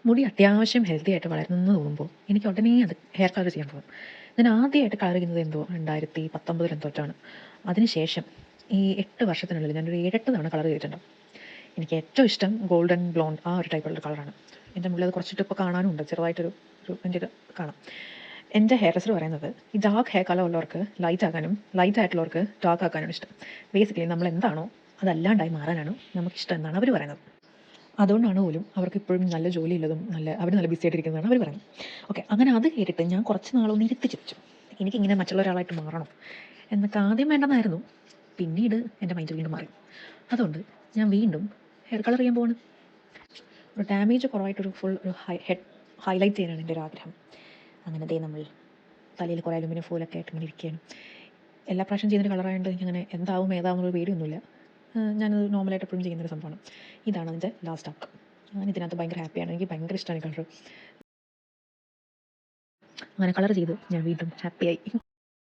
മുടി അത്യാവശ്യം ഹെൽത്തി ആയിട്ട് വളരുന്നെന്ന് തോന്നുമ്പോൾ എനിക്ക് ഉടനെ അത് ഹെയർ കളർ ചെയ്യാൻ പോകും. ഞാൻ ആദ്യമായിട്ട് കളർ ചെയ്യുന്നത് എന്തോ 2019 എന്തോട്ടാണ്. അതിനുശേഷം ഈ 8 വർഷത്തിനുള്ളിൽ ഞാനൊരു 7-8 തവണ കളർ ചെയ്തിട്ടുണ്ട്. എനിക്ക് ഏറ്റവും ഇഷ്ടം ഗോൾഡൻ ബ്ലോണ്ട് ആ ഒരു ടൈപ്പുള്ള കളറാണ്. എൻ്റെ മുകളിൽ അത് കുറച്ചിട്ട് ഇപ്പോൾ കാണാനും ഉണ്ട്, ചെറുതായിട്ടൊരു എൻ്റെ ഒരു കാണാം. എൻ്റെ ഹെയർ ഡ്രസ്സർ പറയുന്നത് ഈ ഡാർക്ക് ഹെയർ കളർ ഉള്ളവർക്ക് ലൈറ്റ് ആക്കാനും ലൈറ്റ് ആയിട്ടുള്ളവർക്ക് ഡാർക്ക് ആക്കാനും ഇഷ്ടം. ബേസിക്കലി നമ്മൾ എന്താണോ അതല്ലാണ്ടായി മാറാനാണ് നമുക്കിഷ്ടം എന്നാണ് അവർ പറയുന്നത്. അതുകൊണ്ടാണ് പോലും അവർക്ക് ഇപ്പോഴും നല്ല ജോലിയുള്ളതും അവർ നല്ല ബിസി ആയിട്ടിരിക്കുന്നതാണ് അവർ പറയുന്നത്. ഓക്കെ, അങ്ങനെ അത് കേട്ടിട്ട് ഞാൻ കുറച്ച് നാളൊന്ന് ഇരുത്തി ചിരിച്ചു. എനിക്കിങ്ങനെ മറ്റുള്ള ഒരാളായിട്ട് മാറണം എന്നൊക്കെ ആദ്യം വേണ്ടെന്നായിരുന്നു. പിന്നീട് എൻ്റെ മൈൻഡ് വീണ്ടും മാറി. അതുകൊണ്ട് ഞാൻ വീണ്ടും ഹെയർ കളർ ചെയ്യാൻ പോവാണ്. ഒരു ഡാമേജ് കുറവായിട്ടൊരു ഫുൾ ഒരു ഹെഡ് ഹൈലൈറ്റ് ചെയ്യാനാണ് എൻ്റെ ഒരു ആഗ്രഹം. അങ്ങനെ ദേ നമ്മൾ തലയിൽ കുറേ അലുമിനിയം ഫോയിലൊക്കെ ആയിട്ട് ഇങ്ങനെ ഇരിക്കുകയാണ്. എല്ലാ പ്രാവശ്യം ചെയ്യുന്നൊരു കളറായതുകൊണ്ട് എനിക്കങ്ങനെ എന്താവും ഏതാവുന്നൊരു പേടിയൊന്നുമില്ല. ഞാനത് നോർമലായിട്ട് എപ്പോഴും ചെയ്യുന്നൊരു സംഭവമാണ്. ഇതാണ് അതിൻ്റെ ലാസ്റ്റ് ആക്ക്. ഞാൻ ഇതിനകത്ത് ഭയങ്കര ഹാപ്പിയാണ്. എനിക്ക് ഭയങ്കര ഇഷ്ടമാണ് കളർ. അങ്ങനെ കളർ ചെയ്ത് ഞാൻ വീണ്ടും ഹാപ്പിയായി.